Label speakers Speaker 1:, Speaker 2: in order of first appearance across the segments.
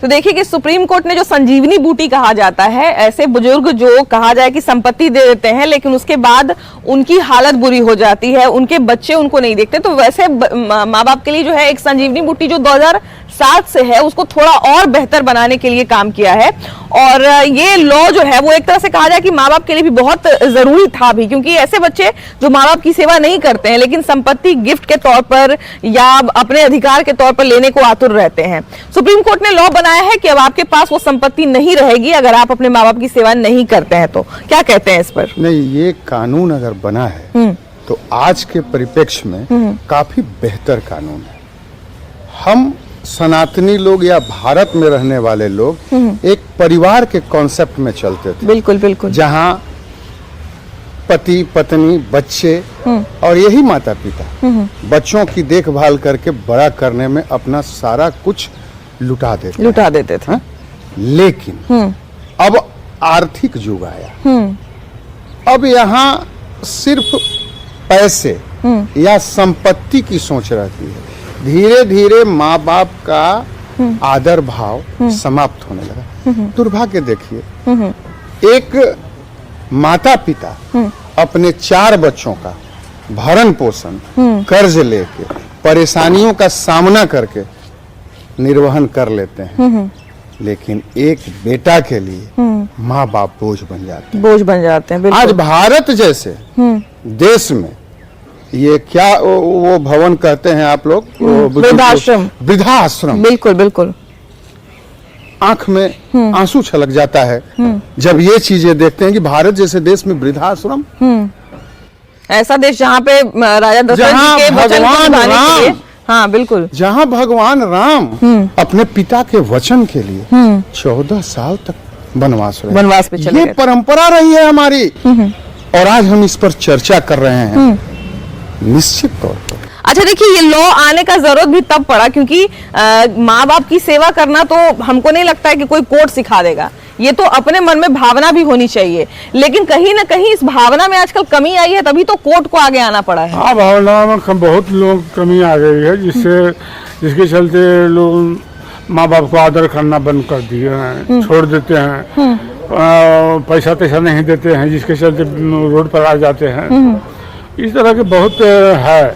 Speaker 1: तो देखिए कि सुप्रीम कोर्ट ने जो संजीवनी बूटी कहा जाता है, ऐसे बुजुर्ग जो कहा जाए कि संपत्ति दे देते हैं लेकिन उसके बाद उनकी हालत बुरी हो जाती है, उनके बच्चे उनको नहीं देखते, तो वैसे माँ बाप के लिए जो है एक संजीवनी बूटी जो 2007 से है उसको थोड़ा और बेहतर बनाने के लिए काम किया है। और ये लॉ जो है वो एक तरह से कहा जाए कि माँ बाप के लिए भी बहुत जरूरी था भी, क्योंकि ऐसे बच्चे जो माँ बाप की सेवा नहीं करते हैं लेकिन संपत्ति गिफ्ट के तौर पर या अपने अधिकार के तौर पर लेने को आतुर रहते हैं। सुप्रीम कोर्ट ने लॉ बनाया है कि अब आपके पास वो संपत्ति नहीं रहेगी अगर आप अपने माँ बाप की सेवा नहीं करते हैं। तो क्या कहते हैं इस पर?
Speaker 2: नहीं, ये कानून अगर बना है तो आज के परिप्रेक्ष्य में काफी बेहतर कानून है। हम सनातनी लोग या भारत में रहने वाले लोग एक परिवार के कॉन्सेप्ट में चलते थे।
Speaker 1: बिल्कुल बिल्कुल।
Speaker 2: जहाँ पति पत्नी बच्चे और यही माता पिता बच्चों की देखभाल करके बड़ा करने में अपना सारा कुछ लुटा देते थे। लेकिन अब आर्थिक युग आया, अब यहाँ सिर्फ पैसे या संपत्ति की सोच रहती है। धीरे धीरे माँ बाप का आदर भाव समाप्त होने लगा। दुर्भाग्य देखिए, एक माता पिता अपने 4 बच्चों का भरण पोषण कर्ज लेके परेशानियों का सामना करके निर्वहन कर लेते हैं, लेकिन एक बेटा के लिए माँ बाप बोझ बन जाते हैं। आज भारत जैसे देश में ये क्या वो भवन कहते हैं आप लोग, वृद्धाश्रम। बिल्कुल बिल्कुल। आंख में आंसू छलक जाता है जब ये चीजें देखते हैं कि भारत जैसे देश में वृद्धाश्रम,
Speaker 1: ऐसा देश जहाँ पे राजा दशरथ जी के
Speaker 2: भगवान राम,
Speaker 1: हाँ बिल्कुल,
Speaker 2: जहाँ भगवान राम अपने पिता के वचन के लिए 14 साल तक वनवास
Speaker 1: पे चले
Speaker 2: ये परंपरा रही है हमारी, और आज हम इस पर चर्चा कर रहे हैं निश्चित तौर पर।
Speaker 1: अच्छा देखिए, ये लॉ आने का जरूरत भी तब पड़ा क्योंकि माँ बाप की सेवा करना तो हमको नहीं लगता है कि कोई कोर्ट सिखा देगा, ये तो अपने मन में भावना भी होनी चाहिए। लेकिन कहीं ना कहीं इस भावना में आजकल कमी आई है, तभी तो कोर्ट को आगे आना पड़ा है।
Speaker 3: हाँ, भावना में बहुत लोग कमी आ गई है, जिसके चलते लोग माँ बाप को आदर करना बंद कर दिए हैं, छोड़ देते हैं, पैसा तैसा नहीं देते हैं, जिसके चलते रोड पर आ जाते हैं। इस तरह के बहुत है,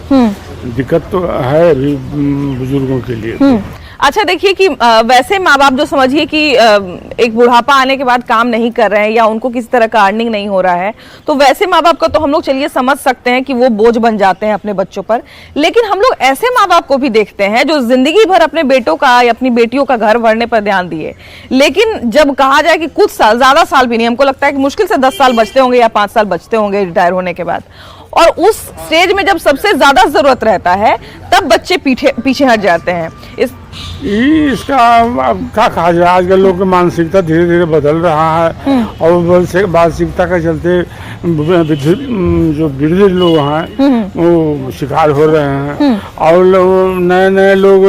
Speaker 3: दिक्कत तो है अभी बुजुर्गों के लिए।
Speaker 1: अच्छा देखिए कि वैसे माँ बाप जो समझिए कि एक बुढ़ापा आने के बाद काम नहीं कर रहे हैं या उनको किसी तरह का अर्निंग नहीं हो रहा है, तो वैसे माँ बाप का तो हम लोग चलिए समझ सकते हैं कि वो बोझ बन जाते हैं अपने बच्चों पर। लेकिन हम लोग ऐसे माँ बाप को भी देखते हैं जो जिंदगी भर अपने बेटों का या अपनी बेटियों का घर भरने पर ध्यान दिए, लेकिन जब कहा जाए कि कुछ साल, ज्यादा साल भी नहीं, हमको लगता है कि मुश्किल से 10 साल बचते होंगे या 5 साल बचते होंगे रिटायर होने के बाद, और उस स्टेज में जब सबसे ज्यादा जरूरत रहता है तब बच्चे पीछे हट जाते हैं।
Speaker 3: इसका क्या कहा जाए, आजकल लोग की मानसिकता धीरे धीरे बदल रहा है, और मानसिकता के चलते जो वृद्ध लोग हैं वो शिकार हो रहे हैं, और नए नए लोग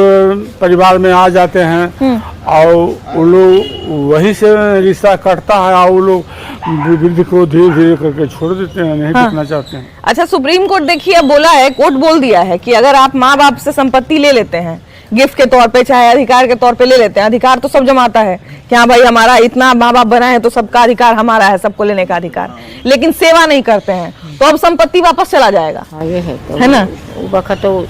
Speaker 3: परिवार में आ जाते हैं और वो लोग वही से रिश्ता कटता है और वो लोग वृद्ध को धीरे धीरे करके छोड़ देते हैं, नहीं देखना चाहते हैं।
Speaker 1: अच्छा, सुप्रीम कोर्ट देखिए अब बोला है, कोर्ट बोल दिया है कि अगर आप माँ बाप से संपत्ति ले लेते हैं गिफ्ट के तौर पे चाहे अधिकार के तौर पे ले लेते हैं, अधिकार तो सब जमाता है कि हाँ भाई हमारा इतना माँ बाप बना है तो सबका अधिकार हमारा है, सबको लेने का अधिकार, लेकिन सेवा नहीं करते हैं तो अब संपत्ति वापस चला जाएगा।
Speaker 4: ये है तो
Speaker 1: है ना,
Speaker 4: तो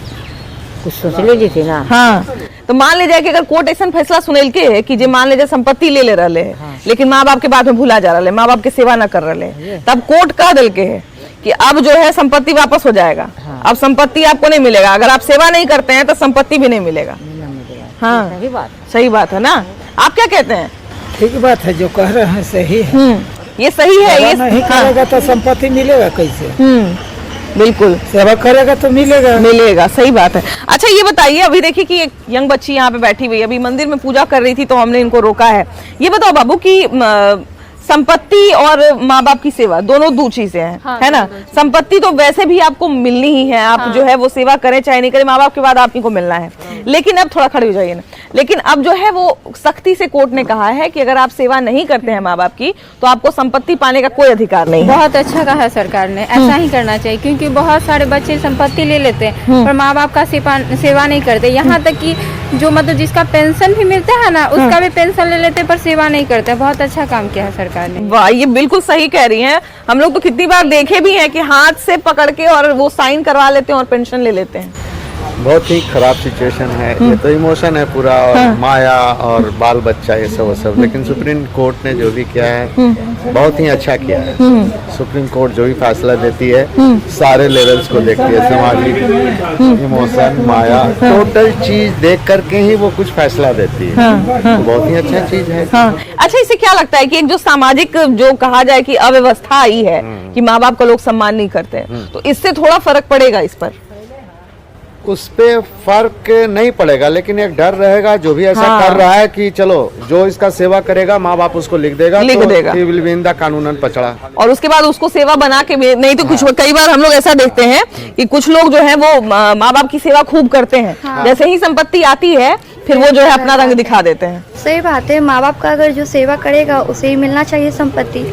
Speaker 4: कुछ सोच लीजिए ना।
Speaker 1: हाँ, तो मान लीजिए कि अगर कोर्ट ऐसा फैसला सुनेल के है कि जे मान लीजिए संपत्ति ले रहे हैं लेकिन माँ बाप के बाद में भूला जा रहा है, माँ बाप की सेवा न कर रहे हैं, तब कोर्ट कह दिल के है कि अब जो है संपत्ति वापस हो जाएगा। अब संपत्ति आपको नहीं मिलेगा, अगर आप सेवा नहीं करते हैं तो संपत्ति भी नहीं मिलेगा। हाँ, सही बात है ना, आप क्या कहते हैं?
Speaker 5: ठीक बात है, जो कह रहे हैं सही है।
Speaker 1: ये सही है, ये
Speaker 5: नहीं करेगा तो संपत्ति मिलेगा कैसे?
Speaker 1: बिल्कुल,
Speaker 5: सेवा करेगा तो मिलेगा।
Speaker 1: सही बात है। अच्छा ये बताइए, अभी देखिए कि एक यंग बच्ची यहाँ पे बैठी हुई है, अभी मंदिर में पूजा कर रही थी तो हमने इनको रोका है। ये बताओ बाबू कि संपत्ति और माँ बाप की सेवा दोनों दो चीजें हैं, है ना। संपत्ति तो वैसे भी आपको मिलनी ही है, आप जो है वो सेवा करें चाहे नहीं करें, माँ बाप के बाद आप ही को मिलना है। लेकिन अब थोड़ा खड़े हो जाइए ना, लेकिन अब जो है वो सख्ती से कोर्ट ने कहा है कि अगर आप सेवा नहीं करते हैं माँ बाप की तो आपको संपत्ति पाने का कोई अधिकार नहीं है।
Speaker 6: बहुत अच्छा कहा सरकार ने, ऐसा ही करना चाहिए, क्योंकि बहुत सारे बच्चे संपत्ति ले लेते हैं पर माँ बाप का सेवा नहीं करते। यहाँ तक कि जो मतलब जिसका पेंशन भी मिलता है ना, उसका भी पेंशन ले लेते हैं पर सेवा नहीं करते। बहुत अच्छा काम किया है सरकार ने।
Speaker 1: वाह, ये बिल्कुल सही कह रही हैं। हम लोग तो कितनी बार देखे भी हैं कि हाथ से पकड़ के और वो साइन करवा लेते हैं और पेंशन ले लेते हैं।
Speaker 7: बहुत ही खराब सिचुएशन है ये, तो इमोशन है पूरा, और माया और बाल बच्चा ये सब वो सब। लेकिन सुप्रीम कोर्ट ने जो भी किया है बहुत ही अच्छा किया है। सुप्रीम कोर्ट जो भी फैसला देती है सारे लेवल्स को देखती है, सामाजिक, इमोशन, माया, टोटल चीज देख करके ही वो कुछ फैसला देती है। तो बहुत ही अच्छा चीज है।
Speaker 1: अच्छा, इससे क्या लगता है कि एक जो सामाजिक जो कहा जाए कि अव्यवस्था आई है कि माँ बाप का लोग सम्मान नहीं करते, तो इससे थोड़ा फर्क पड़ेगा इस पर?
Speaker 7: उस पे फर्क नहीं पड़ेगा, लेकिन एक डर रहेगा जो भी ऐसा कर रहा है कि चलो जो इसका सेवा करेगा माँ बाप उसको लिख देगा he will be in the कानूनन पचड़ा,
Speaker 1: और उसके बाद उसको सेवा बना के नहीं तो कुछ। कई बार हम लोग ऐसा देखते हैं कि कुछ लोग जो है वो माँ बाप की सेवा खूब करते हैं, जैसे ही संपत्ति आती है फिर वो जो है अपना रंग दिखा देते हैं।
Speaker 8: सही बात है, माँ बाप का अगर जो सेवा करेगा उसे ही मिलना चाहिए संपत्ति।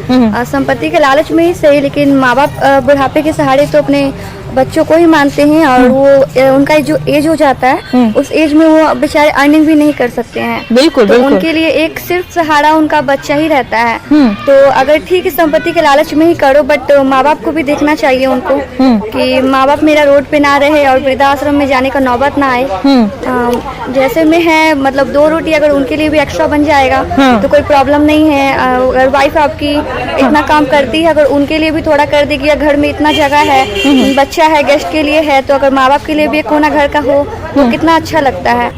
Speaker 8: संपत्ति के लालच में ही सही, लेकिन माँ बाप बुढ़ापे के सहारे तो अपने बच्चों को ही मानते हैं, और वो उनका जो एज हो जाता है उस एज में वो बेचारे अर्निंग भी नहीं कर सकते हैं।
Speaker 1: बिल्कुल,
Speaker 8: तो
Speaker 1: बिल्कुल।
Speaker 8: उनके लिए एक सिर्फ सहारा उनका बच्चा ही रहता है। तो अगर ठीक है संपत्ति के लालच में ही करो, बट माँ बाप को भी देखना चाहिए उनको कि माँ बाप मेरा रोड पे ना रहे और वृद्धाश्रम में जाने का नौबत ना आए। जैसे में है, मतलब 2 रोटी अगर उनके लिए भी एक्स्ट्रा बन जाएगा तो कोई प्रॉब्लम नहीं है। अगर वाइफ आपकी इतना काम करती है, अगर उनके लिए भी थोड़ा कर देगी, या घर में इतना जगह है, बच्चा है, गेस्ट के लिए है, तो अगर माँ बाप के लिए भी एक कोना घर का हो तो कितना अच्छा लगता है।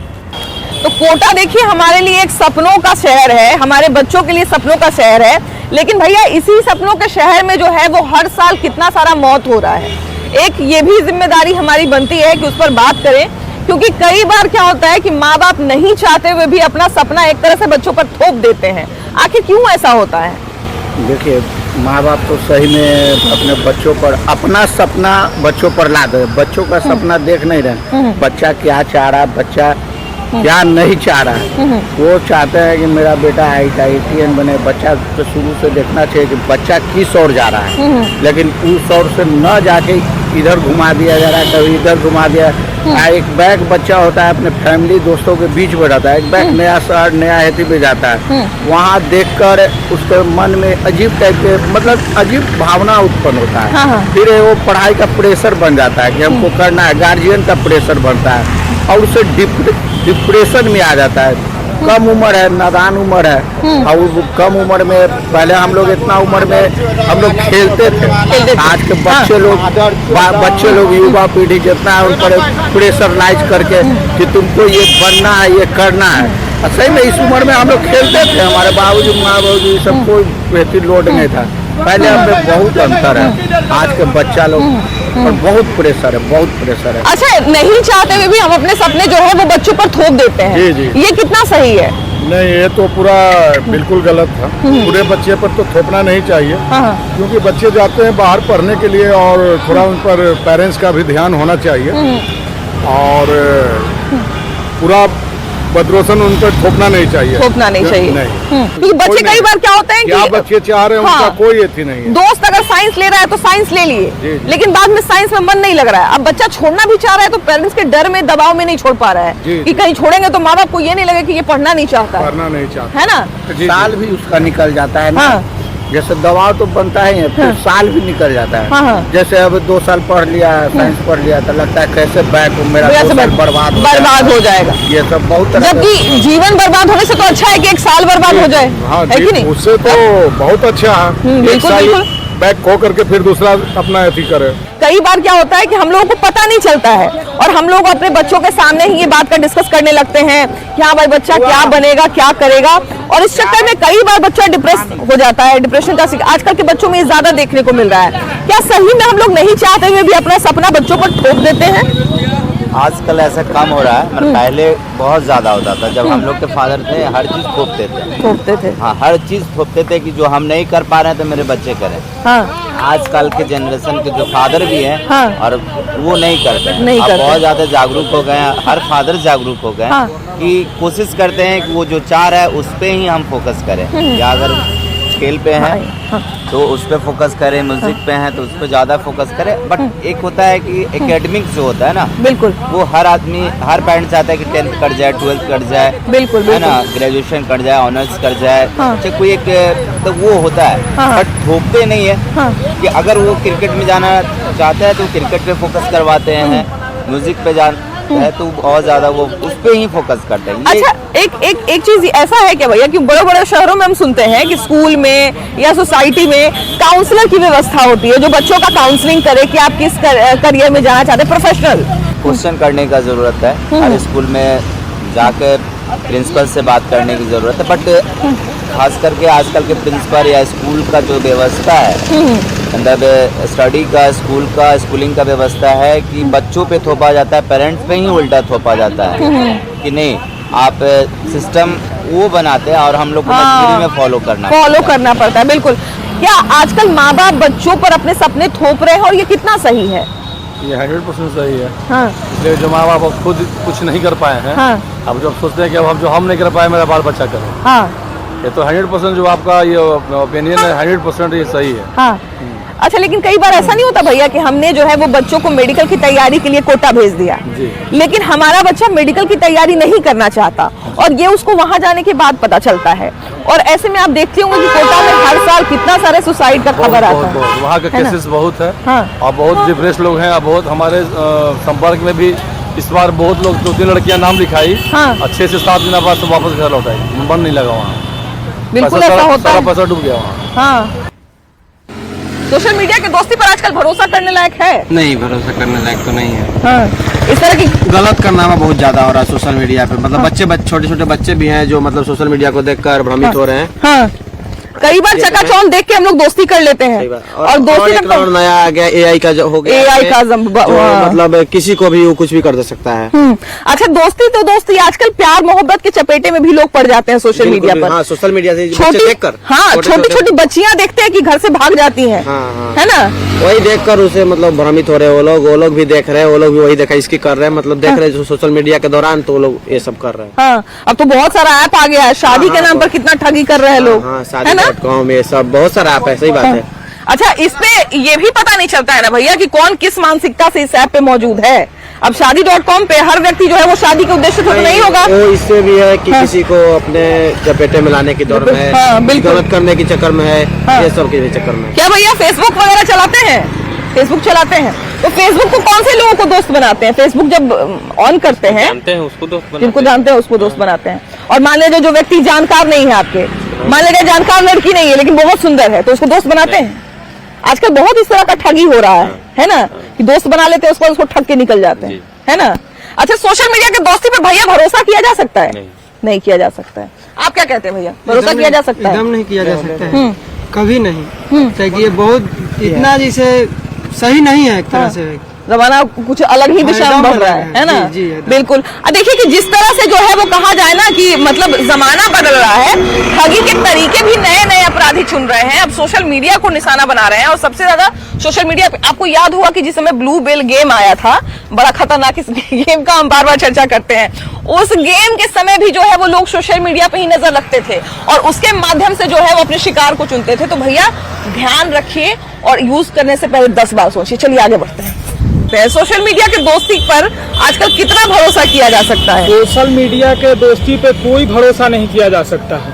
Speaker 1: तो कोटा देखिए हमारे लिए एक सपनों का शहर है, हमारे बच्चों के लिए सपनों का शहर है, लेकिन भैया इसी सपनों के शहर में जो है वो हर साल कितना सारा मौत हो रहा है। एक ये भी जिम्मेदारी हमारी बनती है कि उस पर बात करें, क्योंकि कई बार क्या होता है कि माँ बाप नहीं चाहते हुए भी अपना सपना एक तरह से बच्चों पर थोप देते हैं। आखिर क्यों ऐसा होता है?
Speaker 2: देखिए, माँ बाप तो सही में अपने बच्चों पर अपना सपना बच्चों पर ला दे, बच्चों का सपना देख नहीं रहे। बच्चा क्या चाह रहा है, बच्चा क्या नहीं चाह रहा है। वो चाहते हैं कि मेरा बेटा IITN बने। बच्चा तो शुरू से देखना चाहिए कि बच्चा किस ओर जा रहा है, लेकिन उस ओर से न जाके इधर घुमा दिया जा रहा है, कभी इधर घुमा दिया। एक बैग बच्चा होता है अपने फैमिली दोस्तों के बीच में रहता है, एक बैग नया शहर नया हेती में जाता है, वहाँ देखकर उसके मन में अजीब टाइप के मतलब अजीब भावना उत्पन्न होता है। फिर वो पढ़ाई का प्रेशर बन जाता है कि हमको करना है, गार्जियन का प्रेशर बनता है और उसे डिप्रेशन में आ जाता है। कम उम्र है, नादान उम्र है, और कम उम्र में पहले हम लोग इतना उम्र में हम लोग खेलते थे। आज के बच्चे लोग युवा पीढ़ी जितना है उन पर प्रेशराइज करके कि तुमको ये बनना है, ये करना है। सही में इस उम्र में हम लोग खेलते थे, हमारे बाबूजी माँ बाबूजी सब कोई बेहतर लोड नहीं था। पहले हमें बहुत अंतर है, आज के बच्चा लोग और बहुत प्रेशर है, बहुत प्रेशर है।
Speaker 1: अच्छा, नहीं चाहते हुए भी हम अपने सपने जो है वो बच्चों पर थोप देते हैं।
Speaker 3: जी, जी।
Speaker 1: ये कितना सही है?
Speaker 3: नहीं, ये तो पूरा बिल्कुल गलत था। पूरे बच्चे पर तो थोपना नहीं चाहिए, क्योंकि बच्चे जाते हैं बाहर पढ़ने के लिए और थोड़ा उन पर पेरेंट्स का भी ध्यान होना चाहिए, और पूरा बदरोसन उन पर थोपना नहीं चाहिए।
Speaker 1: थोपना नहीं चाहिए, क्योंकि बच्चे कई बार क्या होता है
Speaker 3: क्या
Speaker 1: कि
Speaker 3: बच्चे चाह रहे हैं उनका कोई एथी नहीं है।
Speaker 1: दोस्त अगर साइंस ले रहा है तो साइंस ले लिए, लेकिन बाद में साइंस में मन नहीं लग रहा है। अब बच्चा छोड़ना भी चाह रहा है तो पेरेंट्स के डर में, दबाव में नहीं छोड़ पा रहा है कि कहीं छोड़ेंगे तो माँ बाप को ये नहीं लगे कि ये पढ़ना नहीं चाहता,
Speaker 3: पढ़ना नहीं चाहता
Speaker 1: है ना।
Speaker 2: साल भी उसका निकल जाता है ना, जैसे दबाव तो बनता है, फिर साल भी निकल जाता है। जैसे अब 2 साल पढ़ लिया, साइंस पढ़ लिया, तो लगता है कैसे बैक मेरा 2 साल बर्बाद
Speaker 1: हो जाएगा।
Speaker 2: ये सब बहुत तरह
Speaker 1: जबकि जीवन बर्बाद होने से तो अच्छा है कि 1 साल बर्बाद हो जाए, है कि नहीं?
Speaker 3: उससे तो बहुत अच्छा है।
Speaker 1: बिल्कुल, बिल्कुल।
Speaker 3: बैक खो करके फिर दूसरा अपना एथी करे।
Speaker 1: कई बार क्या होता है कि हम लोगों को पता नहीं चलता है और हम लोग अपने बच्चों के सामने ही ये बात का डिस्कस करने लगते हैं कि हाँ भाई बच्चा क्या बनेगा, क्या करेगा, और इस चक्कर में कई बार बच्चा डिप्रेस हो जाता है। डिप्रेशन का आजकल के बच्चों में ज्यादा देखने को मिल रहा है। क्या सही में हम लोग नहीं चाहते हुए भी अपना सपना बच्चों पर थोप देते हैं?
Speaker 9: आजकल ऐसा कम हो रहा है, मतलब पहले बहुत ज्यादा होता था। जब हम लोग के फादर थे हर चीज थोपते थे। हाँ, हर चीज थोपते थे कि जो हम नहीं कर पा रहे हैं तो मेरे बच्चे करें।
Speaker 1: हाँ।
Speaker 9: आजकल के जनरेशन के जो फादर भी हैं,
Speaker 1: हाँ।
Speaker 9: और वो नहीं करते हैं।
Speaker 1: नहीं
Speaker 9: अब
Speaker 1: करते।
Speaker 9: बहुत ज्यादा जागरूक हो गए हैं, हर फादर जागरूक हो गए हैं।
Speaker 1: हाँ।
Speaker 9: कि कोशिश करते हैं कि वो जो चाह रहा है उस पे ही हम फोकस करें। या अगर खेल पे है तो उस पे फोकस करें, म्यूजिक पे है तो उस पे ज्यादा फोकस करें। बट एक होता है कि एकेडमिक जो होता है ना,
Speaker 1: बिल्कुल,
Speaker 9: वो हर आदमी, हर पेरेंट्स चाहता है कि 10th कर जाए, 12th कर जाए,
Speaker 1: बिल्कुल,
Speaker 9: है ना, ग्रेजुएशन कर जाए, ऑनर्स कर जाए।
Speaker 1: हाँ।
Speaker 9: चाहे कोई एक तो वो होता है।
Speaker 1: हाँ।
Speaker 9: बट थोपते नहीं है।
Speaker 1: हाँ।
Speaker 9: कि अगर वो क्रिकेट में जाना चाहता है तो क्रिकेट पे फोकस करवाते हैं, म्यूजिक पे जाना है तो बहुत ज्यादा वो उस पे ही फोकस करते हैं। ये
Speaker 1: अच्छा, एक चीज ऐसा है क्या भैया कि बड़े बड़े शहरों में हम सुनते हैं कि स्कूल में या सोसाइटी में काउंसलर की व्यवस्था होती है जो बच्चों का काउंसलिंग करे कि आप किस करियर में जाना चाहते हैं, प्रोफेशनल।
Speaker 9: क्वेश्चन करने का जरूरत है, हर स्कूल में जाकर प्रिंसिपल से बात करने की जरूरत है। बट खास करके आजकल के प्रिंसिपल या स्कूल का जो व्यवस्था है, मतलब स्टडी का, स्कूल का, स्कूलिंग का व्यवस्था है कि बच्चों पे थोपा जाता है, पेरेंट्स पे ही उल्टा थोपा जाता है कि नहीं आप सिस्टम वो बनाते हैं और हम लोग को मजबूरी में फॉलो करना
Speaker 1: पड़ता है। बिल्कुल। क्या आजकल माँ बाप बच्चों पर अपने सपने थोप रहे हैं और ये कितना सही है?
Speaker 10: ये 100% सही है।
Speaker 1: हाँ।
Speaker 10: इसलिए जो माँ बाप अब खुद कुछ नहीं कर पाए हैं,
Speaker 1: हाँ।
Speaker 10: अब जब सोचते हैं कि अब हम नहीं कर पाए, मेरा बाल बच्चा करे।
Speaker 1: हाँ।
Speaker 10: ये तो 100% जो आपका ये ओपिनियन है, 100% ये सही है।
Speaker 1: हाँ। अच्छा, लेकिन कई बार ऐसा नहीं होता भैया कि हमने जो है वो बच्चों को मेडिकल की तैयारी के लिए कोटा भेज दिया, लेकिन हमारा बच्चा मेडिकल की तैयारी नहीं करना चाहता और ये उसको वहां जाने के बाद पता चलता है। और ऐसे में आप देखते होंगे कि कोटा में हर साल कितना सारे सुसाइड का खबर आता है।
Speaker 10: वहाँ के केसेस बहुत है।
Speaker 1: हाँ।
Speaker 10: और बहुत डिप्रेस लोग हैं, और बहुत हमारे संपर्क में भी इस बार बहुत लोग, 2-3 लड़कियां नाम लिखाई।
Speaker 1: हाँ।
Speaker 10: 6 से 7 दिन बाद सब वापस घर लौटाई, मन नहीं लगा वहाँ।
Speaker 1: बिल्कुल ऐसा होता है।
Speaker 10: पैसा डूब गया वहाँ।
Speaker 1: हाँ। सोशल मीडिया के दोस्ती पर आजकल भरोसा करने लायक है?
Speaker 11: नहीं, भरोसा करने लायक तो नहीं है।
Speaker 1: हाँ। इस तरह की
Speaker 11: गलत कारनामा बहुत ज्यादा हो रहा है सोशल मीडिया पे। मतलब छोटे छोटे बच्चे भी हैं जो मतलब सोशल मीडिया को देखकर भ्रमित हो रहे हैं।
Speaker 1: हाँ। कई बार चकाचौंध देख के हम लोग दोस्ती कर लेते हैं और दोस्ती
Speaker 11: एक राउंड नया आ गया, AI का जो हो गया,
Speaker 1: AI का
Speaker 11: मतलब किसी को भी वो कुछ भी कर दे सकता है।
Speaker 1: अच्छा, दोस्ती तो दोस्ती, आजकल प्यार मोहब्बत के चपेटे में भी लोग पड़ जाते हैं सोशल मीडिया पर।
Speaker 11: हाँ, सोशल मीडिया से
Speaker 1: देखकर। हाँ, छोटी छोटी बच्चियां देखते हैं कि घर से भाग जाती हैं।
Speaker 11: हाँ।
Speaker 1: है ना,
Speaker 11: वही देखकर उसे मतलब भ्रमित हो रहे हैं वो लोग भी देख रहे हैं, वो लोग भी वही देखा इसकी कर रहे हैं, मतलब देख रहे हैं सोशल मीडिया के दौरान, तो वो लोग ये सब कर रहे हैं।
Speaker 1: हाँ, अब तो बहुत सारा ऐप आ गया है, शादी के नाम पर कितना ठगी कर रहे हैं लोग।
Speaker 11: शादी.com, ये सब बहुत सारा ऐप है। सही बात है।
Speaker 1: अच्छा, इस पे ये भी पता नहीं चलता है ना भैया कि कौन किस मानसिकता से इस ऐप पे मौजूद है। अब शादी.com पे हर व्यक्ति जो है वो शादी के उद्देश्य से नहीं होगा।
Speaker 11: वो इससे भी है कि किसी को अपने चपेटे में लाने की दौड़ में है, गलत करने के चक्कर में है, ये सब के चक्कर में।
Speaker 1: क्या भैया फेसबुक वगैरह चलाते हैं? फेसबुक चलाते हैं तो फेसबुक को कौन से लोगों को दोस्त बनाते हैं? फेसबुक जब ऑन करते हैं,
Speaker 11: उसको दोस्त
Speaker 1: जिनको जानते हैं उसको दोस्त बनाते हैं। और मान लीजिए जो व्यक्ति जानकार नहीं है आपके, मान लीजिए जानकार लड़की नहीं है लेकिन बहुत सुंदर है, तो उसको दोस्त बनाते हैं। आजकल बहुत इस तरह का ठगी हो रहा है ना, कि दोस्त बना लेते हैं उसको ठग के निकल जाते हैं, है ना। अच्छा, सोशल मीडिया के दोस्ती पे भैया भरोसा किया जा सकता है? नहीं किया जा सकता है। आप क्या कहते हैं भैया, भरोसा किया जा सकता है?
Speaker 12: एकदम नहीं किया जा सकता है, कभी नहीं। ये बहुत इतना जैसे सही नहीं है, एक तरह से
Speaker 1: जमाना कुछ अलग ही दिशा में बढ़ रहा है ना।
Speaker 12: जी,
Speaker 1: बिल्कुल। देखिए कि जिस तरह से जो है वो कहा जाए ना कि मतलब जमाना बदल रहा है, ठगी के तरीके भी नए नए अपराधी चुन रहे हैं, अब सोशल मीडिया को निशाना बना रहे हैं। और सबसे ज्यादा सोशल मीडिया पे आपको याद हुआ कि जिस समय ब्लू व्हेल गेम आया था, बड़ा खतरनाक, इस गेम का हम बार बार चर्चा करते हैं, उस गेम के समय भी जो है वो लोग सोशल मीडिया पे ही नजर रखते थे और उसके माध्यम से जो है वो अपने शिकार को चुनते थे। तो भैया ध्यान रखिए और यूज करने से पहले 10 बार सोचिए। चलिए आगे बढ़ते हैं। सोशल मीडिया के दोस्ती पर आजकल कितना भरोसा किया जा सकता है?
Speaker 13: सोशल मीडिया के दोस्ती पे कोई भरोसा नहीं किया जा सकता है,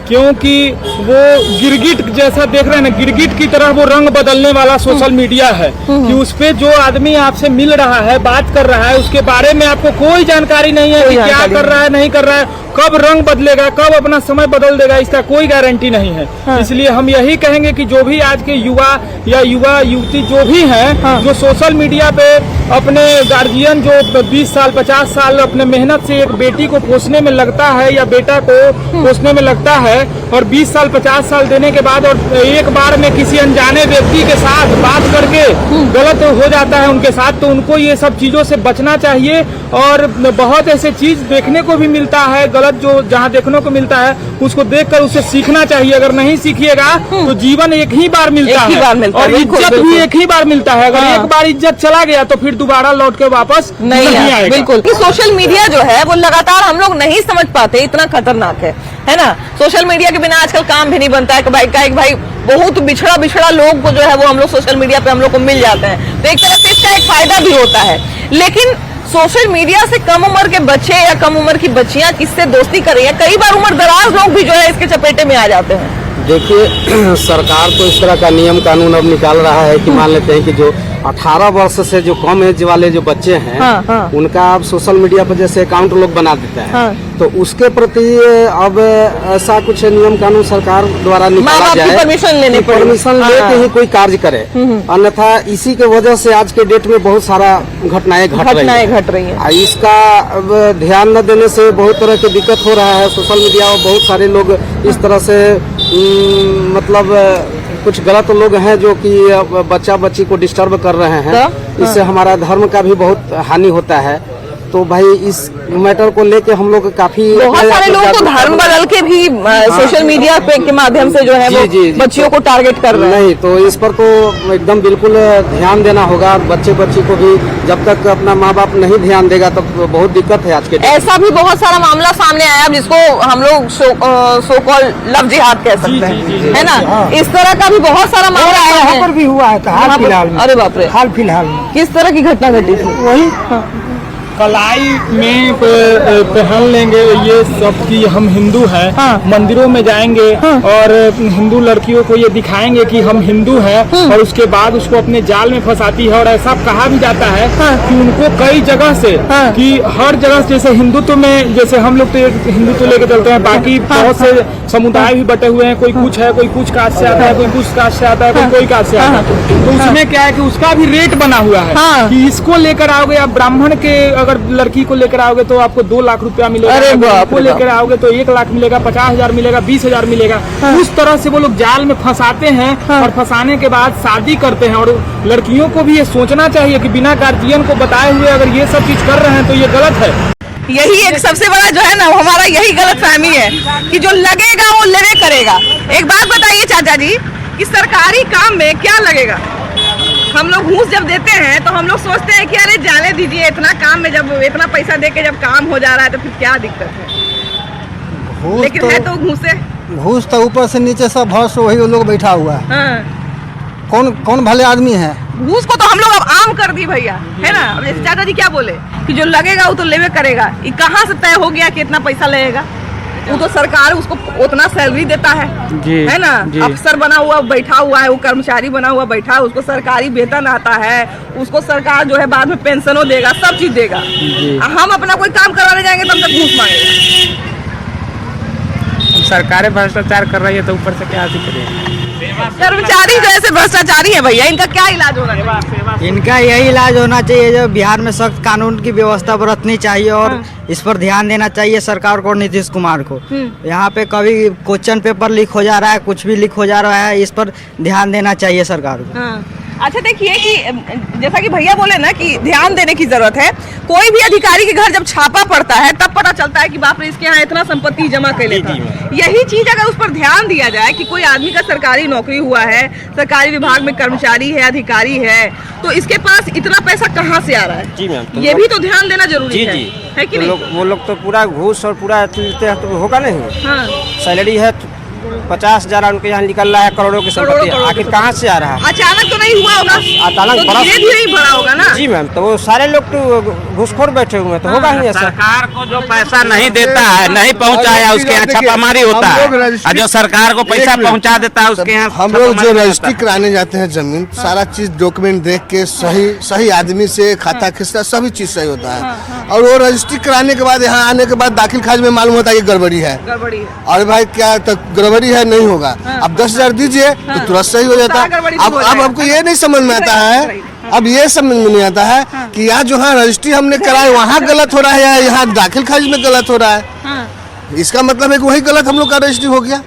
Speaker 13: क्योंकि वो गिरगिट जैसा देख रहे हैं ना, गिरगिट की तरह वो रंग बदलने वाला सोशल मीडिया है कि उस पे जो आदमी आपसे मिल रहा है, बात कर रहा है, उसके बारे में आपको कोई जानकारी नहीं है कि क्या कर रहा है, नहीं कर रहा है। कब रंग बदलेगा, कब अपना समय बदल देगा, इसका कोई गारंटी नहीं है। इसलिए हम यही कहेंगे कि जो भी आज के युवा या युवा युवती जो भी हैं, जो सोशल मीडिया पे अपने गार्जियन जो 20 साल 50 साल अपने मेहनत से एक बेटी को पोसने में लगता है या बेटा को पोसने में लगता है, और 20 साल 50 साल देने के बाद और एक बार में किसी अनजाने व्यक्ति के साथ बात करके गलत हो जाता है उनके साथ, तो उनको ये सब चीजों से बचना चाहिए। और बहुत ऐसे चीज देखने को भी मिलता है, गलत जो जहाँ देखने को मिलता है उसको देखकर उसे सीखना चाहिए। अगर नहीं सीखिएगा तो जीवन एक ही बार मिलता है और इज्जत भी एक ही बार मिलता है। अगर एक बार इज्जत चला गया तो फिर दोबारा लौट के वापस नहीं आएगा।
Speaker 1: बिल्कुल, सोशल मीडिया जो है वो लगातार हम लोग नहीं समझ पाते इतना खतरनाक है ना। सोशल मीडिया के बिना आजकल काम भी नहीं बनता है कि भाई बहुत बिछड़ा लोग को जो है वो हम लोग सोशल मीडिया पे हम लोग को मिल जाते हैं, तो एक तरह से इसका एक फायदा भी होता है। लेकिन सोशल मीडिया से कम उम्र के बच्चे या कम उम्र की बच्चियां किससे दोस्ती कर रही हैं, कई बार उम्र दराज लोग भी जो है इसके चपेटे में आ जाते हैं।
Speaker 11: देखिए सरकार तो इस तरह का नियम कानून अब निकाल रहा है कि मान लेते हैं कि जो 18 वर्ष से जो कम एज वाले जो बच्चे हैं उनका अब सोशल मीडिया पर जैसे अकाउंट लोग बना देते हैं, तो उसके प्रति अब ऐसा कुछ नियम कानून सरकार द्वारा निकाला जाए, परमिशन लेके ही कोई कार्य करे, अन्यथा इसी के वजह से आज के डेट में बहुत सारा घटनाएं घट रही है। इसका अब ध्यान न देने से बहुत तरह की दिक्कत हो रहा है। सोशल मीडिया और बहुत सारे लोग इस तरह से मतलब कुछ गलत लोग हैं जो कि बच्चा बच्ची को डिस्टर्ब कर रहे हैं, इससे हमारा धर्म का भी बहुत हानि होता है। तो भाई इस मैटर को लेके हम लोग काफी
Speaker 1: बहुत सारे लोग तो धर्म बदल के भी सोशल मीडिया पे के माध्यम से जो है वो बच्चियों को टारगेट कर रहे हैं।
Speaker 11: नहीं, तो इस पर तो एकदम बिल्कुल ध्यान देना होगा। बच्ची को भी जब तक अपना माँ बाप नहीं ध्यान देगा तब तो बहुत दिक्कत है आज के। ऐसा
Speaker 1: भी बहुत सारा मामला सामने आया जिसको हम लोग सो कॉल लव जिहाद कह सकते हैं, है ना। इस तरह का भी बहुत सारा मामला आया है,
Speaker 5: यहाँ पर भी हुआ है हाल फिलहाल में।
Speaker 1: अरे बाप रे,
Speaker 5: हाल फिलहाल में
Speaker 1: किस तरह की घटना घटी थी?
Speaker 5: वही
Speaker 13: कलाई में पहन लेंगे ये सब कि हम हिंदू हैं, मंदिरों में जाएंगे और हिंदू लड़कियों को ये दिखाएंगे कि हम हिंदू हैं, और उसके बाद उसको अपने जाल में फंसाती है। और ऐसा कहा भी जाता है कि उनको कई जगह से कि हर जगह जैसे हिंदुत्व में जैसे हम लोग तो हिंदुत्व लेके चलते हैं, बाकी बहुत से समुदाय भी बटे हुए हैं, कोई कुछ है, कोई कुछ कास्ट से आता है, कोई कुछ कास्ट से आता है, कोई कास्ट से आता है। तो उसमें क्या है कि उसका भी रेट बना हुआ है कि इसको लेकर आओगे आप ब्राह्मण के, अगर लड़की को लेकर आओगे तो आपको 2 लाख रुपया मिलेगा, आपको लेकर आओगे तो 1 लाख मिलेगा, 50,000 मिलेगा, 20,000 मिलेगा। उस तरह से वो लोग जाल में फंसाते हैं और फंसाने के बाद शादी करते हैं। और लड़कियों को भी ये सोचना चाहिए कि बिना गार्जियन को बताए हुए अगर ये सब चीज कर रहे हैं तो ये गलत है।
Speaker 1: यही एक सबसे बड़ा जो है ना हमारा यही गलतफहमी है कि जो लगेगा वो लेवे करेगा। एक बात बताइए चाचा जी कि सरकारी काम में क्या लगेगा? हम लोग घूस जब देते हैं तो हम लोग सोचते हैं कि अरे जाने दीजिए, इतना काम में जब इतना पैसा देके जब काम हो जा रहा है तो फिर क्या दिक्कत है। लेकिन तो, है तो घूस
Speaker 12: तो ऊपर से नीचे सब भौस वही लोग बैठा हुआ है। कौन भले आदमी है?
Speaker 1: घूस को तो हम लोग अब आम कर दी भैया, है ना। अब जैसे चाचा जी क्या बोले कि जो लगेगा वो तो लेवे करेगा, ये कहाँ से तय हो गया कि इतना पैसा लगेगा? वो तो सरकार उसको उतना सैलरी देता है है ना। अफसर बना हुआ बैठा हुआ है, वो कर्मचारी बना हुआ बैठा है, उसको सरकारी वेतन आता है, उसको सरकार जो है बाद में पेंशनों देगा, सब चीज देगा। हम अपना कोई काम करवाने जाएंगे तो हम तक घूस मांगेगा।
Speaker 5: सरकारें भ्रष्टाचार कर रही है तो ऊपर से क्या करेगा?
Speaker 1: कर्मचारी जो ऐसे भ्रष्टाचारी है भैया, इनका क्या इलाज होना चाहिए?
Speaker 12: इनका यही इलाज होना चाहिए जो बिहार में सख्त कानून की व्यवस्था बरतनी चाहिए और इस पर ध्यान देना चाहिए सरकार को और नीतीश कुमार को। यहाँ पे कभी क्वेश्चन पेपर लीक हो जा रहा है, कुछ भी लीक हो जा रहा है, इस पर ध्यान देना चाहिए सरकार को।
Speaker 1: अच्छा देखिए कि जैसा कि भैया बोले ना कि ध्यान देने की जरूरत है। कोई भी अधिकारी के घर जब छापा पड़ता है तब पता चलता है कि बाप रे इसके यहाँ इतना संपत्ति जमा कर लेता है। यही चीज अगर उस पर ध्यान दिया जाए कि कोई आदमी का सरकारी नौकरी हुआ है, सरकारी विभाग में कर्मचारी है, अधिकारी है, तो इसके पास इतना पैसा कहाँ से आ रहा है?
Speaker 11: जी मैम,
Speaker 1: ये भी तो ध्यान देना जरूरी है कि नहीं?
Speaker 11: वो लोग तो पूरा घूस और पूरा लेते हैं तो होगा नहीं। सैलरी है 50,000 उनके यहाँ निकल रहा है, करोड़ों की संपत्ति, आखिर कहाँ से आ रहा है?
Speaker 1: अचानक तो नहीं हुआ होगा,
Speaker 11: अचानक
Speaker 1: तो धीरे-धीरे ही बढ़ा होगा ना।
Speaker 11: जी मैम, तो वो सारे लोग तो घूसखोर बैठे हुए हैं, तो होगा ही ऐसा।
Speaker 14: सरकार को जो पैसा नहीं देता है, नहीं पहुँचाया, उसके यहाँ छापामारी होता है, और जो सरकार को पैसा पहुँचा देता है उसके यहाँ
Speaker 2: हम लोग जो रजिस्ट्री कराने जाते हैं जमीन, सारा चीज डॉक्यूमेंट देख के सही आदमी से खाता खिसका सभी चीज सही होता है।
Speaker 15: और वो रजिस्ट्री कराने के बाद यहाँ आने के बाद दाखिल खारिज में मालूम होता है कि गड़बड़ी है। और भाई क्या तो गड़बड़ी है, नहीं होगा। अब 10,000 दीजिए तो तुरंत सही हो जाता है। अब हमको ये नहीं समझ में आता है, अब ये समझ में नहीं आता है कि यहाँ जो रजिस्ट्री हमने कराई वहाँ गलत हो रहा है या यहाँ दाखिल खारिज में गलत हो रहा है। इसका मतलब है कि वही गलत हम लोग का रजिस्ट्री हो गया।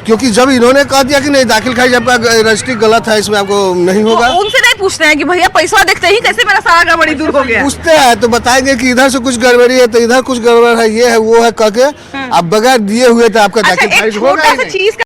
Speaker 15: क्योंकि जब इन्होंने कह दिया कि नहीं दाखिल खारिज आपका रजिस्ट्री गलत है, इसमें आपको नहीं होगा।
Speaker 1: उनसे नहीं पूछते हैं कि भैया पैसा देखते ही कैसे मेरा सारा गड़बड़ी दूर हो गया।
Speaker 15: पूछते हैं तो बताएंगे कि इधर से कुछ गड़बड़ी है तो इधर कुछ गड़बड़ है, ये है वो है कह के अब बगैर दिए हुए तो आपका दाखिल खारिज होगा ही नहीं।